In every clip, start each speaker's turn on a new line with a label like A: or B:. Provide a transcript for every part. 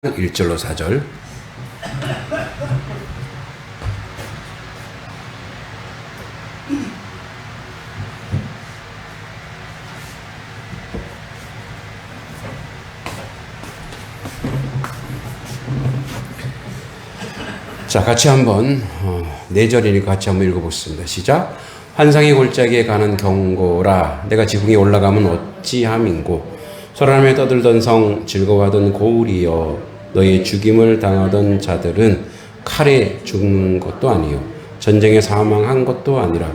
A: 1절로 4절. 자, 같이 한번 4절이니까 같이 한번 읽어보겠습니다. 시작. 환상의 골짜기에 가는 경고라. 내가 지붕에 올라가면 어찌함인고. 소란하며 떠들던 성, 즐거워하던 고울이여. 너의 죽임을 당하던 자들은 칼에 죽는 것도 아니요 전쟁에 사망한 것도 아니라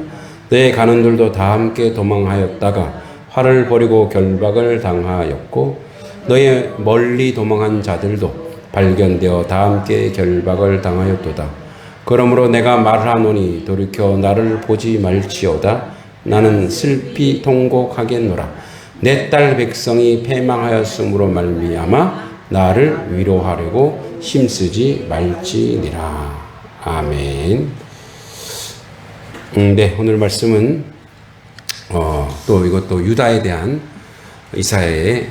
A: 너의 가는들도 다 함께 도망하였다가 활을 버리고 결박을 당하였고 너의 멀리 도망한 자들도 발견되어 다 함께 결박을 당하였도다. 그러므로 내가 말하노니 돌이켜 나를 보지 말지어다. 나는 슬피 통곡하겠노라. 내 딸 백성이 패망하였으므로 말미암아 나를 위로하려고 힘쓰지 말지니라. 아멘. 네, 오늘 말씀은 또 이것도 유다에 대한 이사야의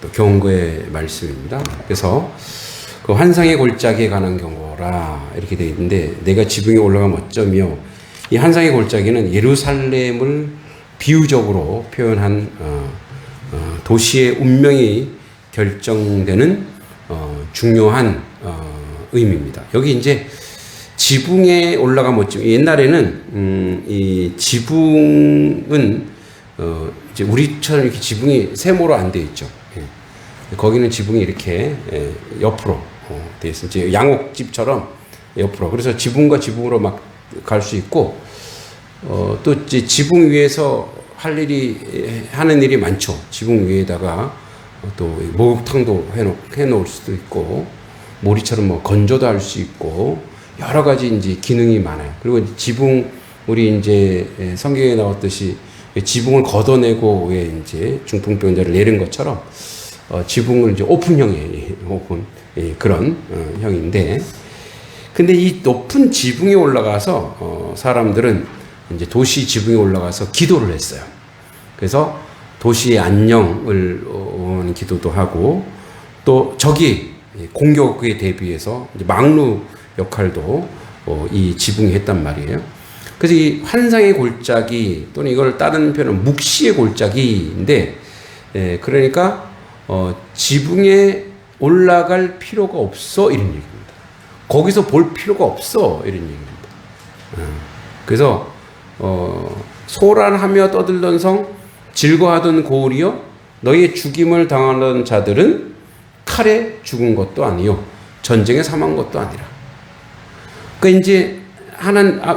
A: 또 경고의 말씀입니다. 그래서 그 환상의 골짜기에 관한 경고라 이렇게 되어 있는데, 내가 지붕에 올라가면 어쩌며, 이 환상의 골짜기는 예루살렘을 비유적으로 표현한 도시의 운명이 결정되는 중요한 의미입니다. 여기 이제 지붕에 올라가면 어쩌며, 옛날에는 이 지붕은 이제 우리처럼 이렇게 지붕이 세모로 안 돼 있죠. 거기는 지붕이 이렇게 옆으로 돼 있어요. 이제 양옥집처럼 옆으로. 그래서 지붕과 지붕으로 막 갈 수 있고, 또 이제 지붕 위에서 하는 일이 많죠. 지붕 위에다가 또 목욕탕도 해놓을 수도 있고, 모리처럼 뭐 건조도 할 수 있고, 여러 가지 이제 기능이 많아요. 그리고 지붕, 우리 이제 성경에 나왔듯이 지붕을 걷어내고 왜 이제 중풍병자를 내린 것처럼 지붕을 이제 오픈 그런 형인데, 근데 이 높은 지붕에 올라가서 사람들은 이제 도시 지붕에 올라가서 기도를 했어요. 그래서 도시의 안녕을 원하는 기도도 하고, 또 적이 공격에 대비해서 이제 막루 역할도 이 지붕이 했단 말이에요. 그래서 이 환상의 골짜기, 또는 이걸 다른 표현은 묵시의 골짜기인데, 그러니까 지붕에 올라갈 필요가 없어, 이런 얘기입니다. 거기서 볼 필요가 없어, 이런 얘기입니다. 그래서 소란하며 떠들던 성, 즐거워하던 고울이여, 너희의 죽임을 당하는 자들은 칼에 죽은 것도 아니요 전쟁에 사망한 것도 아니라. 그러니까 이제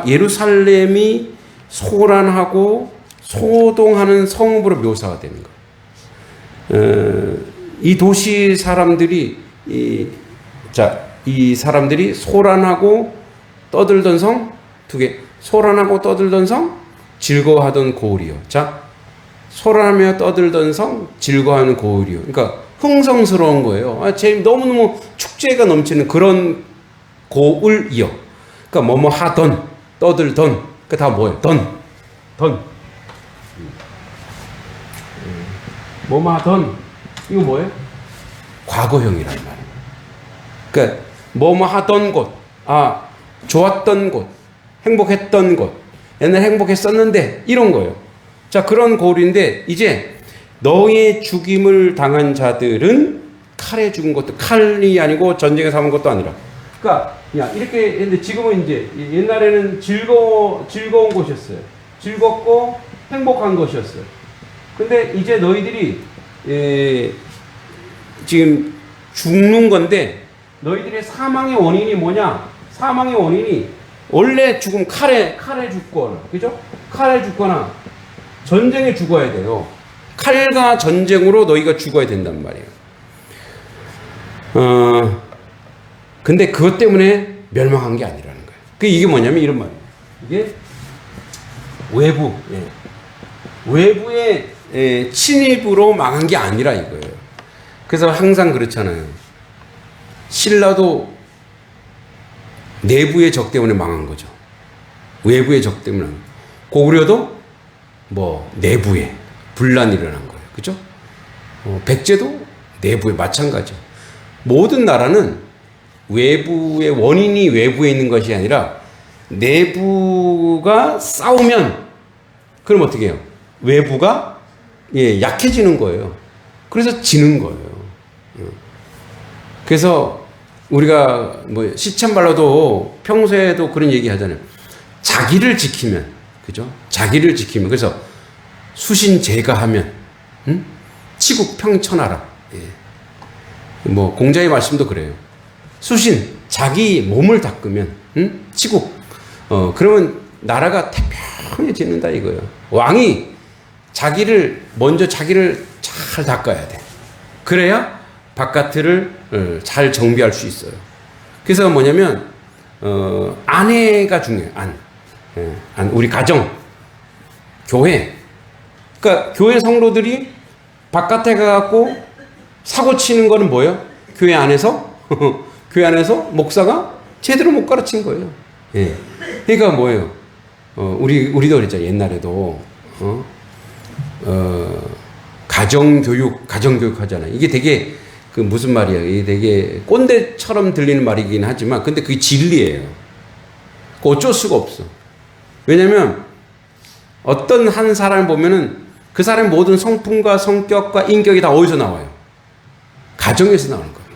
A: 예루살렘이 소란하고 소동하는 성읍으로 묘사가 되는 거예요. 이 도시 사람들이 이 사람들이 소란하고 떠들던 성 두 개, 소란하고 떠들던 성, 즐거워하던 고울이요. 자, 소란하며 떠들던 성, 즐거워하는 고울이요. 그러니까 흥성스러운 거예요. 너무너무 축제가 넘치는 그런 고울이요. 그러니까 뭐뭐 하던, 떠들던, 그 다 뭐예요? 던. 뭐뭐 하던, 이거 뭐예요? 과거형이란 말이에요. 그러니까 뭐뭐 하던 곳, 좋았던 곳, 행복했던 곳, 옛날 행복했었는데, 이런 거예요. 자, 그런 고울인데, 이제 너의 죽임을 당한 자들은 칼에 죽은 것도, 칼이 아니고 전쟁에 사는 것도 아니라. 그러니까 이렇게 했는데, 지금은 이제 옛날에는 즐거운 곳이었어요. 즐겁고 행복한 것이었어요. 근데 이제 너희들이 지금 죽는 건데, 너희들의 사망의 원인이 뭐냐? 사망의 원인이 원래 죽음, 칼에 죽거나, 그죠? 칼에 죽거나 전쟁에 죽어야 돼요. 칼과 전쟁으로 너희가 죽어야 된단 말이에요. 근데 그것 때문에 멸망한 게 아니라는 거예요. 이게 뭐냐면 이런 말이에요. 이게 외부의 침입으로 망한 게 아니라 이거예요. 그래서 항상 그렇잖아요. 신라도 내부의 적 때문에 망한 거죠. 외부의 적 때문에. 고구려도 뭐 내부에 분란이 일어난 거예요. 그죠? 백제도 내부에 마찬가지죠. 모든 나라는 외부의 원인이 외부에 있는 것이 아니라 내부가 싸우면 그럼 어떻게 해요? 외부가 약해지는 거예요. 그래서 지는 거예요. 그래서 우리가 뭐 시참발로도 평소에도 그런 얘기 하잖아요. 자기를 지키면, 그죠? 자기를 지키면. 그래서 수신제가하면, 치국 평천하라. 뭐 공자의 말씀도 그래요. 수신, 자기 몸을 닦으면, 치국. 그러면 나라가 태평해지는다 이거예요. 왕이 먼저 자기를 잘 닦아야 돼. 그래야 바깥을 잘 정비할 수 있어요. 그래서 뭐냐면, 아내가 중요해요. 우리 가정, 교회. 그러니까 교회 성도들이 바깥에 가갖고 사고 치는 거는 뭐예요? 교회 안에서? 교회 안에서 목사가 제대로 못 가르친 거예요. 그러니까 뭐예요? 우리도 그랬죠. 옛날에도, 가정교육 하잖아요. 이게 되게, 무슨 말이야. 이게 되게 꼰대처럼 들리는 말이긴 하지만, 근데 그게 진리예요. 어쩔 수가 없어. 왜냐면, 어떤 한 사람을 보면은 그 사람의 모든 성품과 성격과 인격이 다 어디서 나와요? 가정에서 나오는 거예요.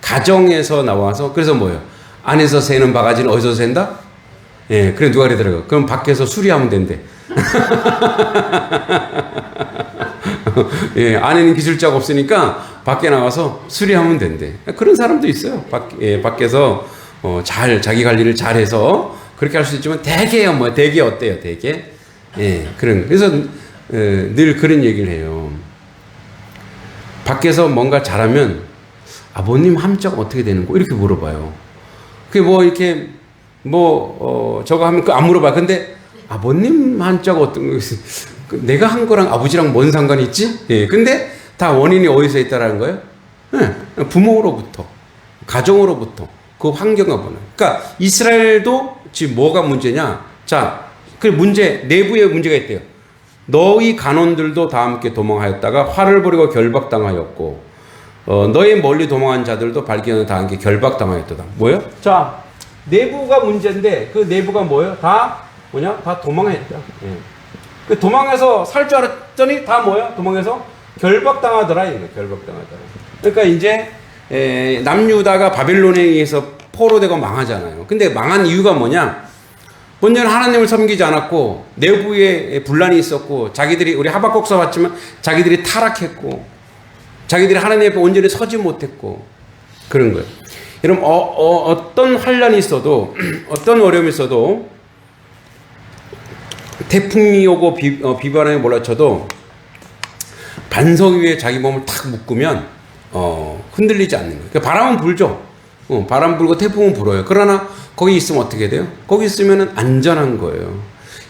A: 가정에서 나와서, 그래서 뭐예요? 안에서 새는 바가지는 어디서 샌다? 그래, 누가 그러더라고요. 그럼 밖에서 수리하면 된대. 안에는 기술자가 없으니까 밖에 나와서 수리하면 된대. 그런 사람도 있어요. 밖에서 자기 관리를 잘해서 그렇게 할 수 있지만 대개요. 대개 어때요? 대개? 그래서 늘 그런 얘기를 해요. 밖에서 뭔가 잘하면 아버님 함자가 어떻게 되는 거? 이렇게 물어봐요. 그게 저거 하면 안 물어봐. 근데 아버님 한자가 어떤 거, 내가 한 거랑 아버지랑 뭔 상관이 있지? 근데 다 원인이 어디서 있다라는 거예요? 부모로부터, 가정으로부터, 그 환경하고는. 그러니까 이스라엘도 지금 뭐가 문제냐? 자, 그 문제, 내부에 문제가 있대요. 너희 간원들도 다 함께 도망하였다가 화를 부리고 결박당하였고, 너희 멀리 도망한 자들도 발견을 다 함께 결박당하였도다. 뭐예요? 자, 내부가 문제인데 그 내부가 뭐예요? 다 도망했다. 그 도망해서 살 줄 알았더니 다 뭐예요? 도망해서 결박당하더라. 결박당하더라. 그러니까 이제 남유다가 바벨론에 의해서 포로되고 망하잖아요. 근데 망한 이유가 뭐냐? 먼저는 하나님을 섬기지 않았고 내부에 분란이 있었고 자기들이 우리 하박국서 봤지만 자기들이 타락했고 자기들이 하나님 앞에 온전히 서지 못했고 그런 거예요. 여러분 어떤 환란이 있어도 어떤 어려움이 있어도 태풍이 오고 비바람이 몰아쳐도 반석 위에 자기 몸을 탁 묶으면 흔들리지 않는 거예요. 그러니까 바람은 불죠. 바람 불고 태풍은 불어요. 그러나 거기 있으면 어떻게 돼요? 거기 있으면 안전한 거예요.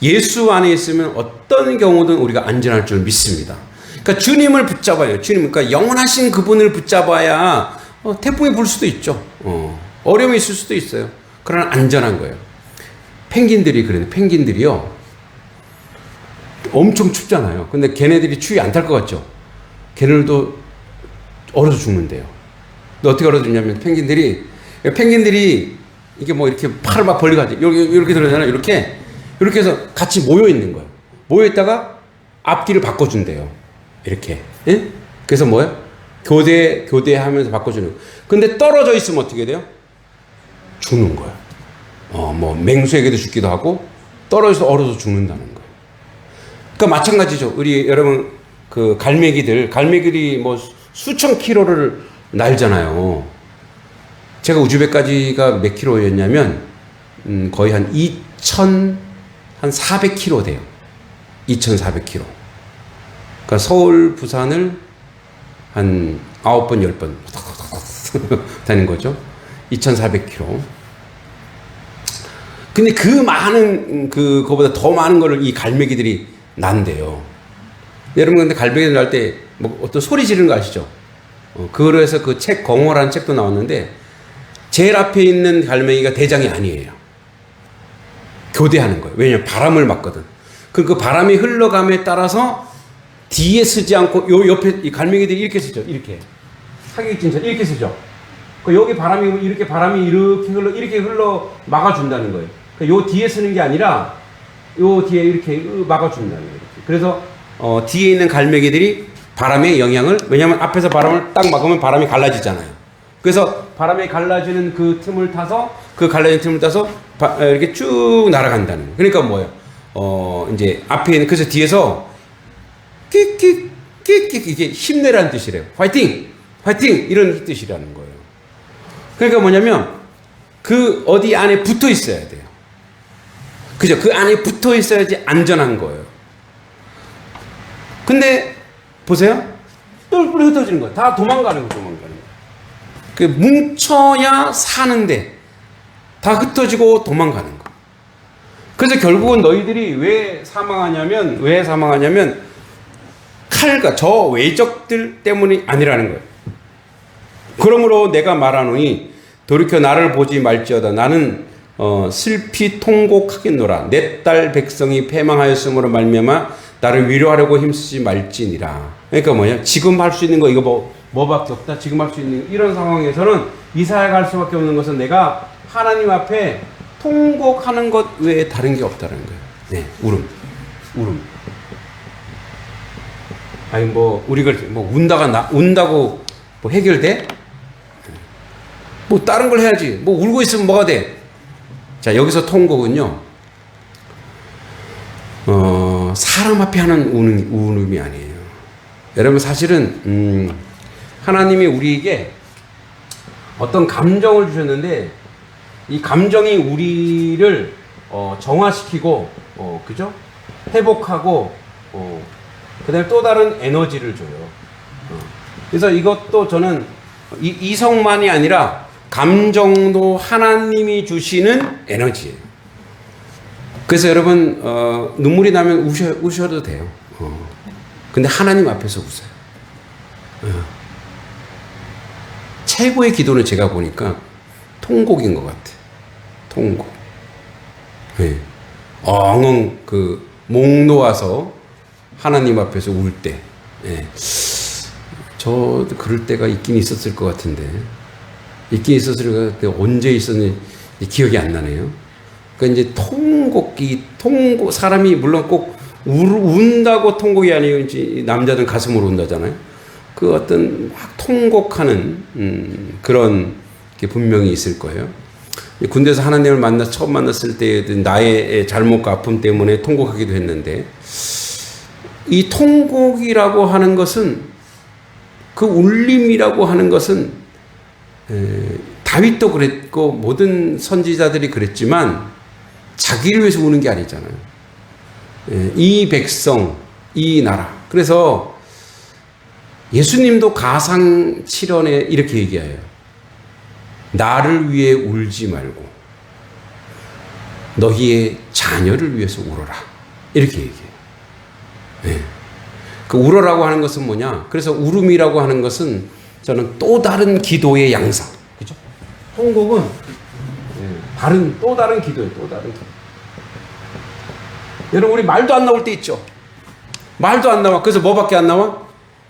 A: 예수 안에 있으면 어떤 경우든 우리가 안전할 줄 믿습니다. 그러니까 주님을 붙잡아요. 주님, 그러니까 영원하신 그분을 붙잡아야 태풍이 불 수도 있죠. 어려움이 있을 수도 있어요. 그러나 안전한 거예요. 펭귄들이 그래요. 펭귄들이요. 엄청 춥잖아요. 근데 걔네들이 추위 안 탈 것 같죠? 걔네들도 얼어서 죽는데요. 근데 어떻게 얼어 죽냐면 펭귄들이 이게 뭐 이렇게 팔을 막 벌리고 하지. 이렇게 들어잖아요. 이렇게 해서 같이 모여 있는 거예요. 모여 있다가 앞뒤를 바꿔준대요. 이렇게. 예? 그래서 뭐예요? 교대하면서 바꿔주는 거예요. 근데 떨어져 있으면 어떻게 돼요? 죽는 거예요. 뭐 맹수에게도 죽기도 하고 떨어져서 얼어서 죽는다는 거예요. 그러니까 마찬가지죠. 우리 여러분 그 갈매기들이 뭐 수천 킬로를 날잖아요. 제가 우즈벡까지가 몇 킬로였냐면 거의 한 2,400킬로 돼요. 2,400킬로. 그러니까 서울 부산을 한 9번 10번 다니는 거죠. 2,400킬로. 근데 그 많은 그거보다 더 많은 거를 이 갈매기들이 난대요. 여러분 근데 갈매기들 날 때 뭐 어떤 소리 지르는 거 아시죠? 그거로 해서 그 책 공허라는 책도 나왔는데 제일 앞에 있는 갈매기가 대장이 아니에요. 교대하는 거예요. 왜냐면 바람을 맞거든. 그 바람이 흘러감에 따라서 뒤에 쓰지 않고 요 옆에 이 갈매기들이 이렇게 쓰죠. 이렇게 사기친처럼 이렇게 쓰죠. 여기 바람이 이렇게 이렇게 흘러 막아준다는 거예요. 요 뒤에 쓰는 게 아니라 요 뒤에 이렇게 막아준다는 거예요. 그래서 뒤에 있는 갈매기들이 바람의 영향을, 왜냐하면 앞에서 바람을 딱 막으면 바람이 갈라지잖아요. 그래서 바람이 갈라지는 그 틈을 타서, 그 갈라진 틈을 타서 이렇게 쭉 날아간다는 거예요. 그러니까 뭐예요? 이제 앞에 있는, 그래서 뒤에서 끽끽 이게 힘내라는 뜻이래요. 화이팅! 이런 뜻이라는 거예요. 그러니까 뭐냐면 그 어디 안에 붙어 있어야 돼요. 그죠? 그 안에 붙어 있어야지 안전한 거예요. 근데 보세요. 똘똘 흩어지는 거예요. 다 도망가는 거예요. 그 뭉쳐야 사는데 다 흩어지고 도망가는 거. 그래서 결국은 너희들이 왜 사망하냐면 칼과 저 외적들 때문이 아니라는 거예요. 그러므로 내가 말하노니 돌이켜 나를 보지 말지어다. 나는 슬피 통곡하겠노라. 내 딸 백성이 패망하였으므로 말미암아 나를 위로하려고 힘쓰지 말지니라. 그러니까 뭐냐? 지금 할 수 있는 거 이거 뭐밖에 없다. 지금 할 수 있는 이런 상황에서는 이사야 갈 수밖에 없는 것은 내가 하나님 앞에 통곡하는 것 외에 다른 게 없다는 거예요. 네, 울음. 아니 우리가 운다고 뭐 해결돼? 뭐 다른 걸 해야지. 뭐 울고 있으면 뭐가 돼? 자, 여기서 통곡은요. 사람 앞에 하는 울음이 아니에요. 여러분 사실은 하나님이 우리에게 어떤 감정을 주셨는데 이 감정이 우리를 정화시키고 그죠? 회복하고 그다음에 또 다른 에너지를 줘요. 그래서 이것도 저는 이성만이 아니라 감정도 하나님이 주시는 에너지예요. 그래서 여러분 눈물이 나면 우셔도 돼요. 근데 하나님 앞에서 웃어요. 최고의 기도는 제가 보니까 통곡인 것 같아. 통곡. 네. 엉엉 목 놓아서 하나님 앞에서 울 때. 네. 저도 그럴 때가 있긴 있었을 것 같은데. 있긴 있었을 것 같은데 언제 있었는지 기억이 안 나네요. 그러니까 이제 통곡, 사람이 물론 꼭 운다고 통곡이 아니고 이제 남자들은 가슴으로 운다잖아요. 그 어떤 막 통곡하는 그런 게 분명히 있을 거예요. 군대에서 하나님을 처음 만났을 때 나의 잘못과 아픔 때문에 통곡하기도 했는데 이 통곡이라고 하는 것은 그 울림이라고 하는 것은 다윗도 그랬고 모든 선지자들이 그랬지만 자기를 위해서 우는 게 아니잖아요. 이 백성, 이 나라. 그래서 예수님도 가상칠언에 이렇게 얘기해요. 나를 위해 울지 말고 너희의 자녀를 위해서 울어라. 이렇게 얘기해요. 네. 그 울어라고 하는 것은 뭐냐? 그래서 울음이라고 하는 것은 저는 또 다른 기도의 양상. 그죠? 통곡은 또 다른 기도예요. 또 다른 기도. 여러분 우리 말도 안 나올 때 있죠. 말도 안 나와. 그래서 뭐밖에 안 나와?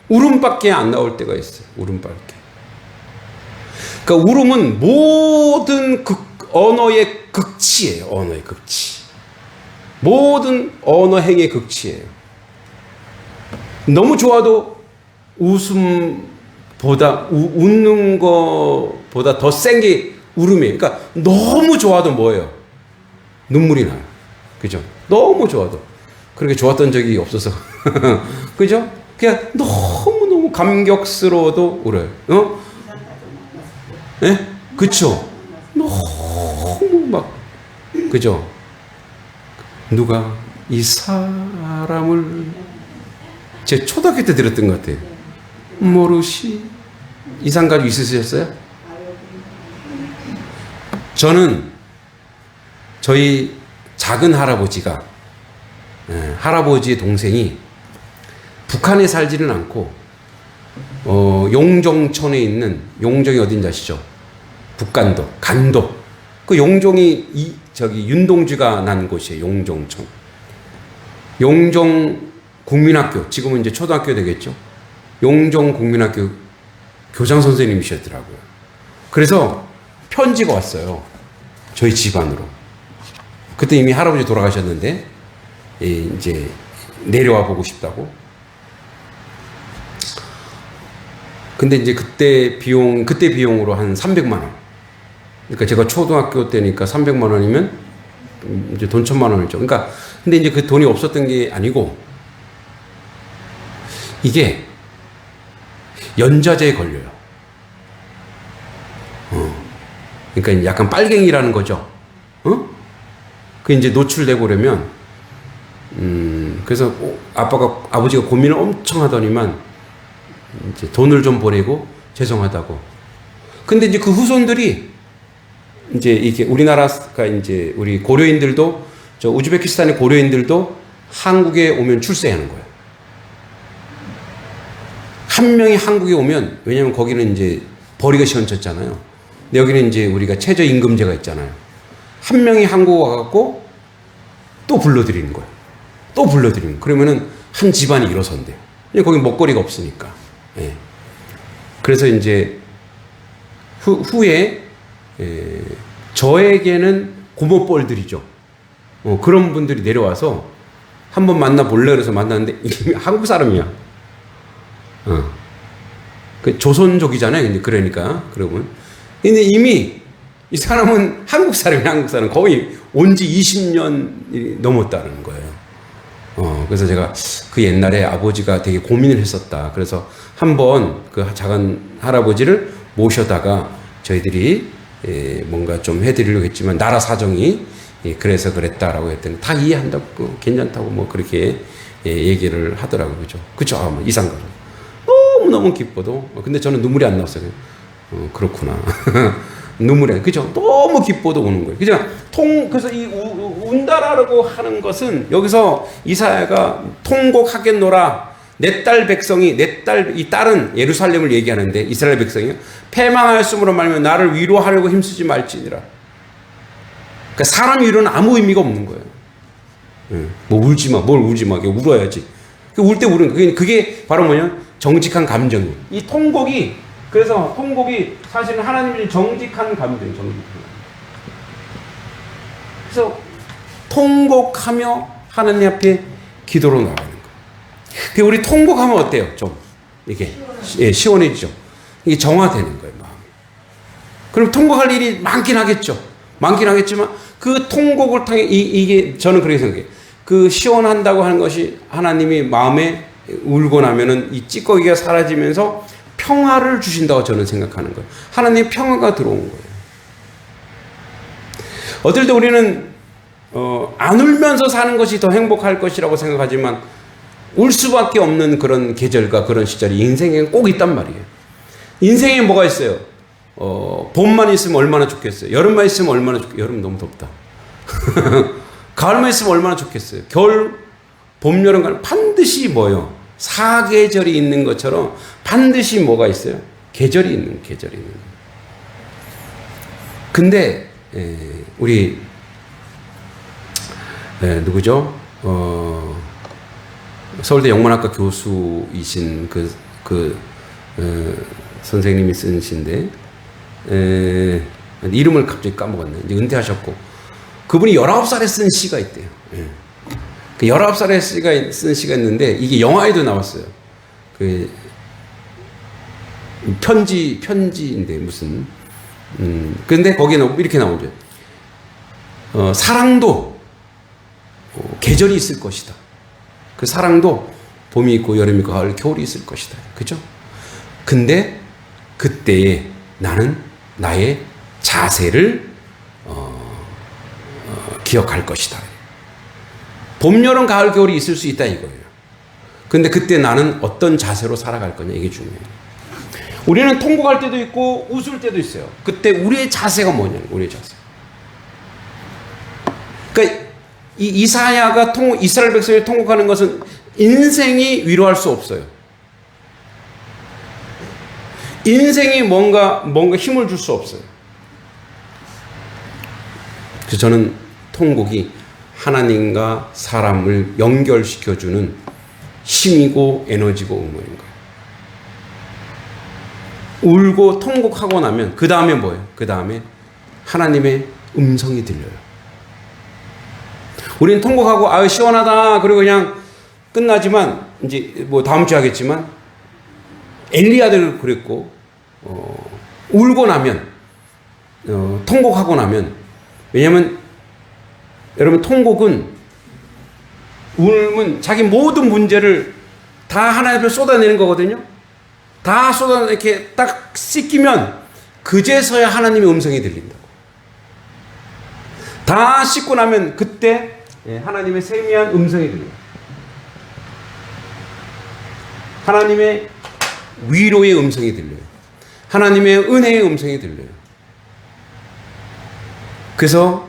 A: 울음밖에 안 나올 때가 있어요. 울음밖에. 그러니까 울음은 모든 언어의 극치예요. 언어의 극치. 모든 언어 행의 극치예요. 너무 좋아도 웃음보다 웃는 것보다 더 센 게 울음이에요. 그러니까 너무 좋아도 뭐예요? 눈물이 나요. 그죠? 너무 좋아도. 그렇게 좋았던 적이 없어서. 그죠? 그냥 너무너무 감격스러워도 울어요. 예? 그쵸? 너무 막, 그죠? 누가 이 사람을, 제 초등학교 때 들었던 것 같아요. 모르시. 이상 가지고 있으셨어요? 저는 저희 작은 할아버지가, 할아버지의 동생이 북한에 살지는 않고 용종촌에 있는, 용종이 어딘지 아시죠? 북간도, 간도. 그 용종이 윤동주가 난 곳이에요. 용종촌. 용종 국민학교, 지금은 이제 초등학교 되겠죠. 용종 국민학교 교장 선생님이셨더라고요. 그래서 편지가 왔어요. 저희 집안으로. 그때 이미 할아버지 돌아가셨는데 이제 내려와 보고 싶다고. 근데 이제 그때 비용으로 한 300만 원. 그러니까 제가 초등학교 때니까 300만 원이면 이제 돈 1000만 원이죠. 그러니까 근데 이제 그 돈이 없었던 게 아니고 이게 연좌제에 걸려요. 그러니까 약간 빨갱이라는 거죠. 그 이제 노출되고 그러면 그래서 아버지가 고민을 엄청 하더니만 이제 돈을 좀 보내고 죄송하다고. 근데 이제 그 후손들이 이제 이게 우리나라가 이제 우리 고려인들도 저 우즈베키스탄의 고려인들도 한국에 오면 출세하는 거예요. 한 명이 한국에 오면, 왜냐면 거기는 이제 벌이가 시원쳤잖아요. 근데 여기는 이제 우리가 최저임금제가 있잖아요. 한 명이 한국 와갖고 또 불러들이는 거예요. 또 불러들이는 거예요. 그러면은 한 집안이 일어선대요. 거기 먹거리가 없으니까. 예. 그래서 이제 후에 저에게는 고모뻘들이죠. 그런 분들이 내려와서 한번 만나볼래 그래서 만났는데 이미 한국 사람이야. 그 조선족이잖아요. 이제 그러니까 그러면 근데 이미 이 사람은 한국 사람이야. 한국 사람 거의 온 지 20년이 넘었다는 거예요. 그래서 제가 그 옛날에 아버지가 되게 고민을 했었다. 그래서 한번 그 작은 할아버지를 모셔다가 저희들이 뭔가 좀 해드리려고 했지만 나라 사정이 그래서 그랬다라고 했더니 다 이해한다고 괜찮다고 뭐 그렇게 얘기를 하더라고요. 그죠? 그죠? 이상가로. 너무 기뻐도. 근데 저는 눈물이 안 나왔어요. 그렇구나. 눈물이 안, 그죠? 너무 기뻐도 오는 거예요. 그죠? 그래서 이 운다라고 하는 것은 여기서 이사야가 통곡하겠노라. 내 딸 백성이, 이 딸은 예루살렘을 얘기하는데 이스라엘 백성이요. 패망하였으므로 말하면 나를 위로하려고 힘쓰지 말지니라. 그러니까 사람 위로는 아무 의미가 없는 거예요. 뭐 울지 마. 뭘 울지 마. 울어야지. 울 때 우는 거예요. 그게 바로 뭐냐? 정직한 감정이에요. 이 통곡이, 그래서 통곡이 사실은 하나님이 정직한 감정이에요. 정직한. 그래서 통곡하며 하나님 앞에 기도로 나가는 거예요. 우리 통곡하면 어때요? 좀 이게 시원해지죠. 이게 정화되는 거예요, 마음이. 그럼 통곡할 일이 많긴 하겠죠. 많긴 하겠지만 그 통곡을 통해 이게 저는 그렇게 생각해요. 그 시원한다고 하는 것이 하나님이 마음에 울고 나면은 이 찌꺼기가 사라지면서 평화를 주신다고 저는 생각하는 거예요. 하나님의 평화가 들어온 거예요. 어떨 때 우리는 안 울면서 사는 것이 더 행복할 것이라고 생각하지만 울 수밖에 없는 그런 계절과 그런 시절이 인생에 꼭 있단 말이에요. 인생에 뭐가 있어요? 봄만 있으면 얼마나 좋겠어요. 여름만 있으면 얼마나 좋겠어요. 여름 너무 덥다. 가을만 있으면 얼마나 좋겠어요. 겨울, 봄, 여름, 가을 반드시 뭐요? 사계절이 있는 것처럼 반드시 뭐가 있어요? 계절이 있는 거예요. 근데 우리 누구죠? 서울대 영문학과 교수이신 선생님이 쓴 시인데 이름을 갑자기 까먹었네. 이제 은퇴하셨고 그분이 19살에 쓴 시가 있대요. 그 19살에 쓴 시가 있는데 이게 영화에도 나왔어요. 그 편지인데 무슨 근데 거기는 이렇게 나오죠. 사랑도 계절이 있을 것이다. 그 사랑도 봄이 있고 여름이 있고 가을, 겨울이 있을 것이다. 그죠? 근데 그때에 나는 나의 자세를 기억할 것이다. 봄, 여름, 가을, 겨울이 있을 수 있다 이거예요. 근데 그때 나는 어떤 자세로 살아갈 거냐 이게 중요해요. 우리는 통곡할 때도 있고 웃을 때도 있어요. 그때 우리의 자세가 뭐냐는 우리의 자세. 그러니까 이 이사야가 이스라엘 백성이 통곡하는 것은 인생이 위로할 수 없어요. 인생이 뭔가 힘을 줄 수 없어요. 그래서 저는 통곡이 하나님과 사람을 연결시켜주는 힘이고 에너지고 응원인 거예요. 울고 통곡하고 나면 그 다음에 뭐예요? 그 다음에 하나님의 음성이 들려요. 우리는 통곡하고 아유 시원하다 그리고 그냥 끝나지만 이제 뭐 다음 주에 하겠지만 엘리야도 그랬고 울고 나면 통곡하고 나면 왜냐하면 여러분 통곡은 울면 자기 모든 문제를 다 하나님 앞에 쏟아내는 거거든요. 다 쏟아 이렇게 딱 씻기면 그제서야 하나님의 음성이 들린다고. 다 씻고 나면 그때 하나님의 세미한 음성이 들려요. 하나님의 위로의 음성이 들려요. 하나님의 은혜의 음성이 들려요. 그래서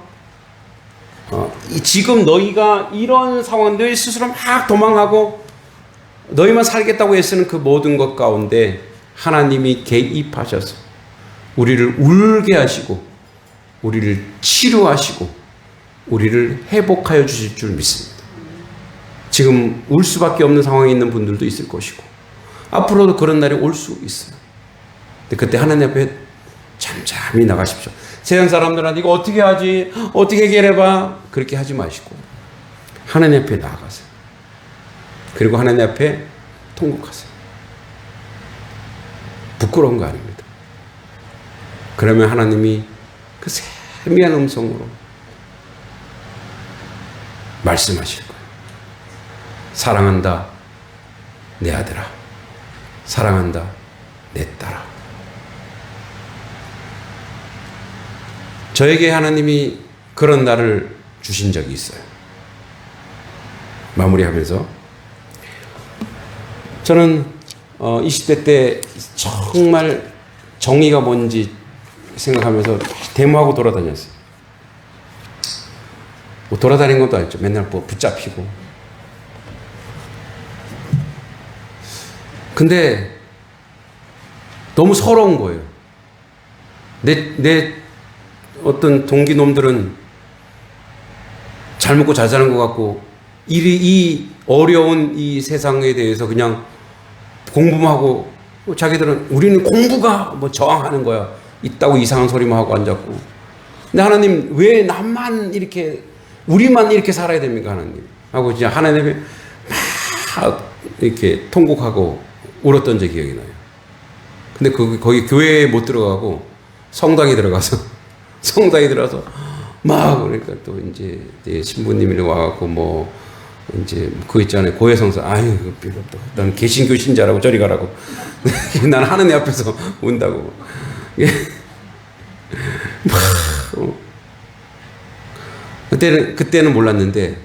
A: 지금 너희가 이런 상황, 너희 스스로 막 도망하고 너희만 살겠다고 애쓰는 그 모든 것 가운데 하나님이 개입하셔서 우리를 울게 하시고 우리를 치료하시고 우리를 회복하여 주실 줄 믿습니다. 지금 울 수밖에 없는 상황에 있는 분들도 있을 것이고 앞으로도 그런 날이 올 수 있어요. 근데 그때 하나님 앞에 잠잠히 나가십시오. 세상 사람들한테 이거 어떻게 하지? 어떻게 해결해봐? 그렇게 하지 마시고 하나님 앞에 나아가세요. 그리고 하나님 앞에 통곡하세요. 부끄러운 거 아닙니다. 그러면 하나님이 그 세미한 음성으로 말씀하실 거예요. 사랑한다 내 아들아, 사랑한다 내 딸아. 저에게 하나님이 그런 날을 주신 적이 있어요. 마무리하면서 저는 20대 때 정말 정의가 뭔지 생각하면서 데모하고 돌아다녔어요. 뭐 돌아다닌 것도 아니죠. 맨날 뭐 붙잡히고. 근데 너무 서러운 거예요. 내 어떤 동기 놈들은 잘 먹고 잘 사는 것 같고 이 어려운 이 세상에 대해서 그냥 공부만 하고 자기들은 우리는 공부가 뭐 저항하는 거야. 있다고 이상한 소리만 하고 앉았고. 근데 하나님 왜 나만 이렇게 우리만 이렇게 살아야 됩니까 하나님? 하고 진짜 하나님에 막 이렇게 통곡하고 울었던 제 기억이 나요. 근데 거기 교회에 못 들어가고 성당에 들어가서 막 그러니까 또 이제 신부님이 와갖고 뭐 이제 그거 있잖아요. 고해성사. 아유 그 필요 없다. 난 개신교 신자라고 저리 가라고. 난 하느님 앞에서 운다고. 그때는 몰랐는데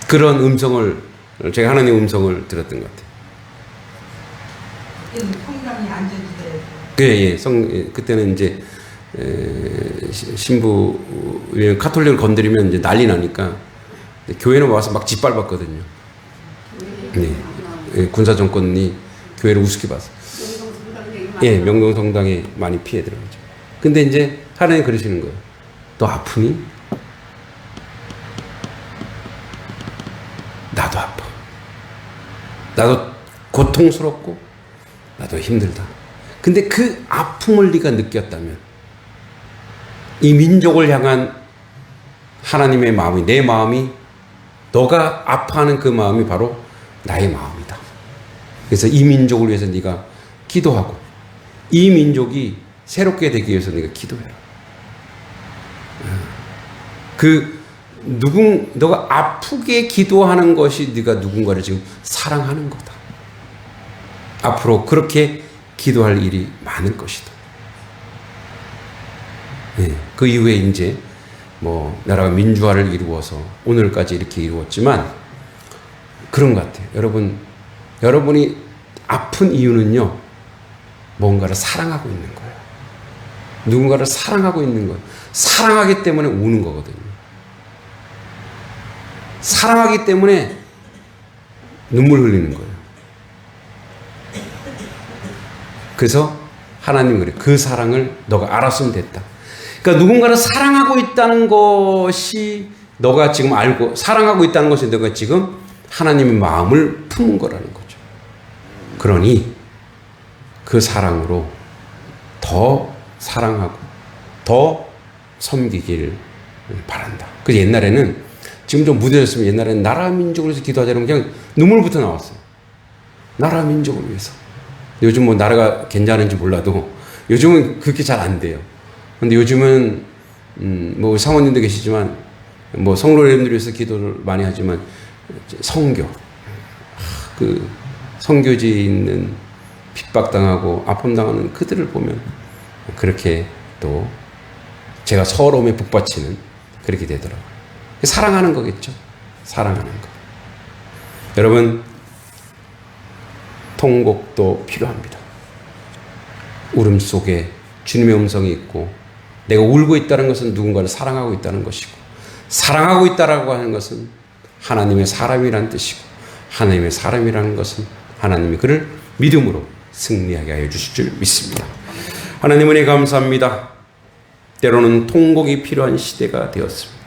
A: 그런 음성을 제가 하나님 음성을 들었던 것 같아요.
B: 성당에 앉아주더라고요.
A: 예. 그때는 이제 신부 카톨릭을 건드리면 이제 난리 나니까 교회는 와서 막 짓밟았거든요. 네. 예, 군사 정권이 교회를 우습게 봤어. 예, 명동성당에 많이 피해 들어가죠. 근데 이제 하나님 그러시는 거예요. 너 아프니? 나도 아파. 나도 고통스럽고 나도 힘들다. 근데 그 아픔을 네가 느꼈다면 이 민족을 향한 하나님의 마음이 내 마음이 너가 아파하는 그 마음이 바로 나의 마음이다. 그래서 이 민족을 위해서 네가 기도하고 이 민족이 새롭게 되기 위해서 네가 기도해라. 너가 아프게 기도하는 것이 네가 누군가를 지금 사랑하는 거다. 앞으로 그렇게 기도할 일이 많을 것이다. 네, 그 이후에 이제 뭐 나라가 민주화를 이루어서 오늘까지 이렇게 이루었지만 그런 것 같아요. 여러분이 아픈 이유는요, 뭔가를 사랑하고 있는 거예요. 누군가를 사랑하고 있는 거예요. 사랑하기 때문에 우는 거거든요. 사랑하기 때문에 눈물 흘리는 거예요. 그래서 하나님은 그래. 그 사랑을 너가 알았으면 됐다. 그러니까 누군가를 사랑하고 있다는 것이 너가 지금 알고 사랑하고 있다는 것이 너가 지금 하나님의 마음을 품은 거라는 거죠. 그러니 그 사랑으로 더 사랑하고 더 섬기길 바란다. 그 옛날에는 지금 좀 무뎌졌으면 옛날에는 나라 민족을 위해서 기도하자면 그냥 눈물부터 나왔어요. 나라 민족을 위해서. 요즘 뭐 나라가 괜찮은지 몰라도 요즘은 그렇게 잘 안 돼요. 근데 요즘은 뭐 사모님도 계시지만 뭐 성도님들 위해서 기도를 많이 하지만 선교 그 선교지에 있는 핍박당하고 아픔당하는 그들을 보면 그렇게 또 제가 서러움에 북받치는 그렇게 되더라고요. 사랑하는 거겠죠. 사랑하는 거. 여러분 통곡도 필요합니다. 울음 속에 주님의 음성이 있고 내가 울고 있다는 것은 누군가를 사랑하고 있다는 것이고 사랑하고 있다라고 하는 것은 하나님의 사람이라는 뜻이고 하나님의 사람이라는 것은 하나님이 그를 믿음으로 승리하게 하여 주실 줄 믿습니다. 하나님 은혜 감사합니다. 때로는 통곡이 필요한 시대가 되었습니다.